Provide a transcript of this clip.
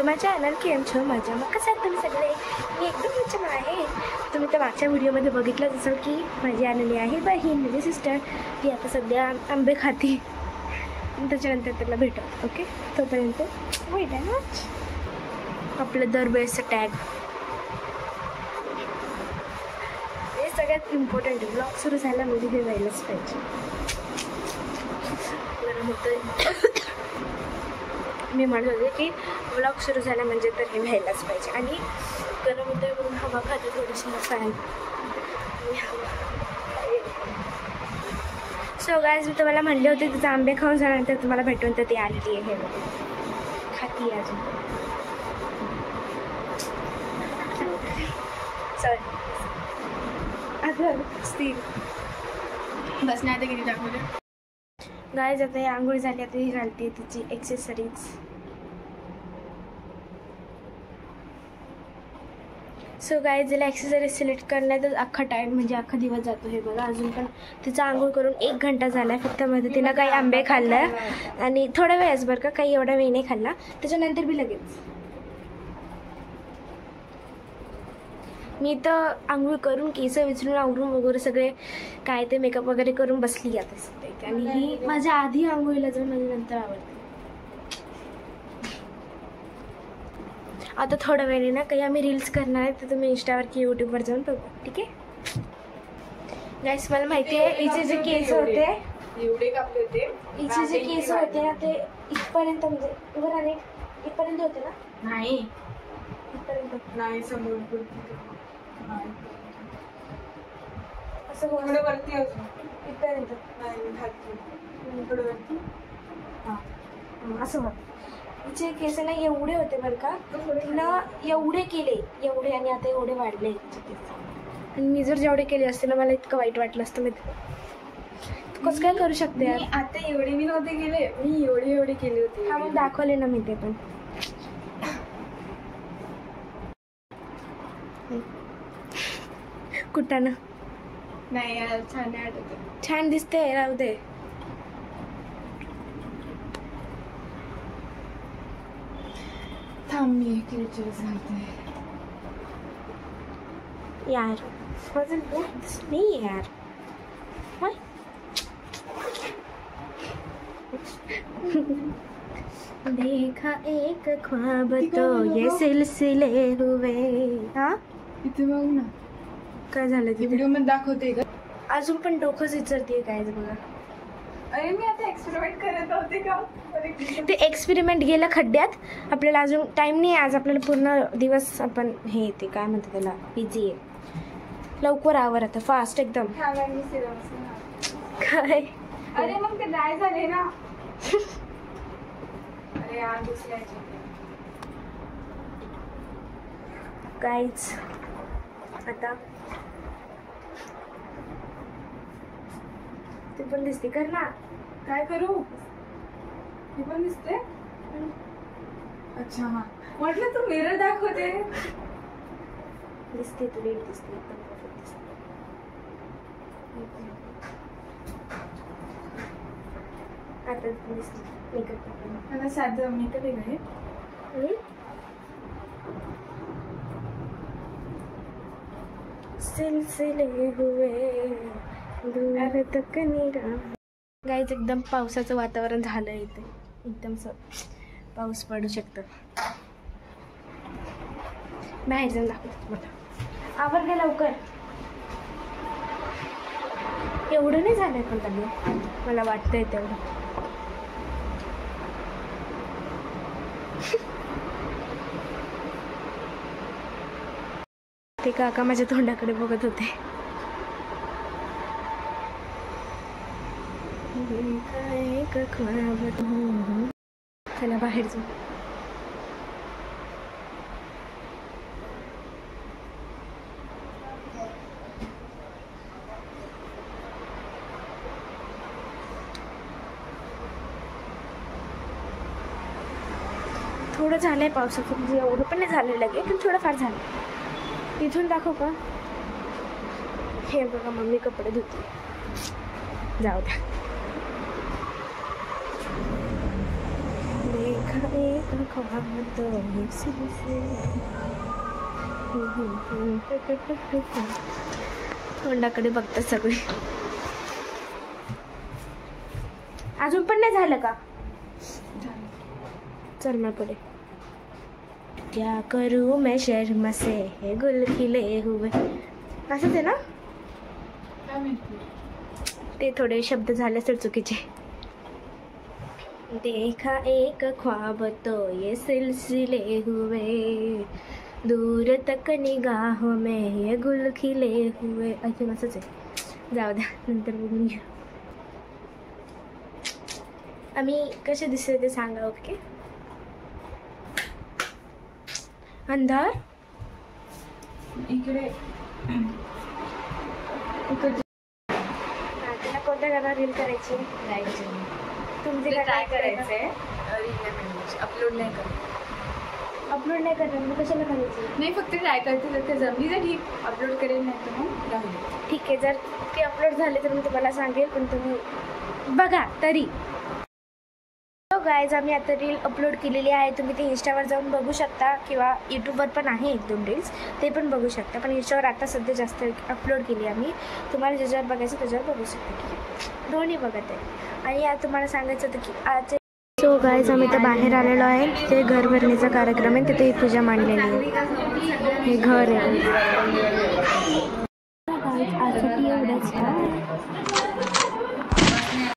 माझ्या चॅनल केम छो मजा मग कसं आहे तुम्ही सगळे. मी एकदम मजा आहे. तुम्ही तर मागच्या व्हिडिओमध्ये बघितलं जसं की माझी आलेली आहे बहीण म्हणजे सिस्टर. ती आता सध्या आंबे खाती. त्याच्यानंतर त्याला भेटू. ओके तोपर्यंत वेट आहे ना. आपलं दरवेळेचं टॅग हे सगळ्यात इम्पॉर्टंट आहे. ब्लॉग सुरू झाला म्हणजे हे व्हायलाच पाहिजे. गरम होतं. मी म्हणत होते की ब्लॉग सुरू झाला म्हणजे तर हे व्हायलाच पाहिजे. आणि गरम होतं म्हणून हवा खाते थोडीशी फॅन. सो गाईज मी तुम्हाला म्हणले होते तिचं आंबे खाऊन झाल्यानंतर तुम्हाला भेटून तर ती आलेली आहे. हे खाती अजून. सॉरी अगं स्थिर बस नाही आता किती दाखवलं. गाईज आता ही आंघोळ झाली. आता ही घालते तिची एक्सेसरीज. सो गाईज जिला एक्सेसरीज सिलेक्ट करण्यातच अख्खा टाईम म्हणजे अख्खा दिवस जातो. हे बघा अजून पण तिचा आंघोळ करून 1 घंटा झाला आहे. फक्त मध्ये तिनं काही आंबे खाल्लं आणि थोडा वेळच बरं का, काही एवढा वेळ नाही खाल्ला. त्याच्यानंतर बी लगेच मी तर आंघोळ करून केस विचरून आवरून वगैरे सगळे काय ते मेकअप वगैरे करून बसली आता सध्या. आणि ही माझ्या आधी आंघोळीला जाऊन माझ्या नंतर आवडते. आता थोडा वेळ ना काही आम्ही रील्स करणार आहे तर तुम्ही इंस्टावर की यूट्यूबवर जाऊन बघू. ठीक आहे गाईस. मला माहिती आहे हिचे जे केस होते एवढे कापले होते. हिचे जे केस होते ना ते इथपर्यंत म्हणजे वर आणि इथपर्यंत होते ना. नाही इथपर्यंत नाही समोर असं थोडं वरती अजून इथपर्यंत नाही खाली थोडं वरती. हां असं होत. हिचे केस ना एवढे होते बरं का. तिनं एवढे केले एवढे आणि आता एवढे वाढले हिचे केस. आणि मी जर जेवढे केले असते ना मला इतकं वाईट वाटलं असतं. मी कसं काय करू शकते यार. आता एवढे मी नव्हते केले. मी एवढे केले होते. हा मग दाखवले ना मी ते पण. कुठं ना नाही छान नाही वाटत. छान दिसते. राहू दे. थांब मी क्लिचर्स घालते यार. माझं लुक नाही यार. देखा एक ख्वाब तो ये सिलसिले हुए. हा इथे बघ ना काय झालं ते व्हिडिओ मध्ये दाखवते का. अजून पण डोकंच विचारते काय बघा. अरे मी आता एक्सपेरिमेंट करत होते का. ते एक्सपेरिमेंट गेलं खड्ड्यात. आपल्याला अजून टाइम नाही. आज आपल्याला पूर्ण दिवस आपण हे येते काय म्हणते त्याला बिझी आहे. लवकर आवर आता फास्ट एकदम. काय अरे मग ते ड्राय झाले ना. अरे यार दुसऱ्या काहीच आता ते पण दिसते कर ना. काय करू. हे पण दिसते. अच्छा हा म्हटलं तू मिरर दाखवते. दिसते तू लेट दिसते एकदम परफेक्ट दिसते. आता दिसते मेकअप. मला साधं मेकअप आहे. सिलसिले हुए दूर तक निरा. गाईज एकदम पावसाचं वातावरण झालं इथे. एकदम पाऊस पडू शकतं. बाहेर जाऊन दाखवतो मोठा. आवर दे लवकर. एवढं नाही झालंय पण त्यांनी मला वाटतंय तेवढं. ते काका माझ्या तोंडाकडे बघत होते. चला बाहेर जाऊ. थोडं झालंय पावसाचं म्हणजे एवढं पण नाही झालं लगे पण थोडंफार झालं. इथून दाखव का. हे बघा मम्मी कपडे धुते. जाऊ द्या. देखा एक ख्वाब तो ये सिलसिले तोंडाकडे बघतात सगळे. अजून पण नाही झालं का? चल मग पुढे. क्या करूँ मैं शर्म से है गुल खिले हुए, असंच आहे ना? काय माहिती. ते थोडे शब्द झाले तर चुकीचे. देखा एक ख्वाब तो ये सिलसिले हुए, दूर तक निगाहों में ये गुल खिले हुए. अजून असंच आहे, जाऊ द्या नंतर बघून घेऊ. आम्ही कसे दिसते ते सांगा. ओके. अंधार इकडे तुला कोणत्या गाण्यावर रील करायची? तुमचे ट्राय करायचंय. अपलोड नाही अपलोड नाही करणार मग कशाला करायची? नाही, फक्त ट्राय करते. जर ते जमली तर ठीक, अपलोड करेल, नाही तर मग राहू. ठीक आहे, जर ते अपलोड झाले तर मी तुम्हाला सांगेल, पण तुम्ही बघा तरी. गाईज, आम्ही आता रील अपलोड केलेली आहे. तुम्ही ते इंस्टावर जाऊन बघू शकता किंवा यूट्यूबवर पण आहे 1-2 रील्स, ते पण बघू शकता. पण इंस्टावर आता सध्या जास्त अपलोड केली आम्ही. तुम्हाला ज्याच्यावर बघायचं त्याच्यावर बघू शकता. ठीक आहे, दोन्ही बघत आहे. आणि आज तुम्हाला सांगायचं होतं की आज सो गाईज, आम्ही तर बाहेर आलेलो आहे. ते घर भरणीचा कार्यक्रम आहे, तिथे पूजा मांडलेली आहे. हे घर आहे. आजसाठी एवढंच.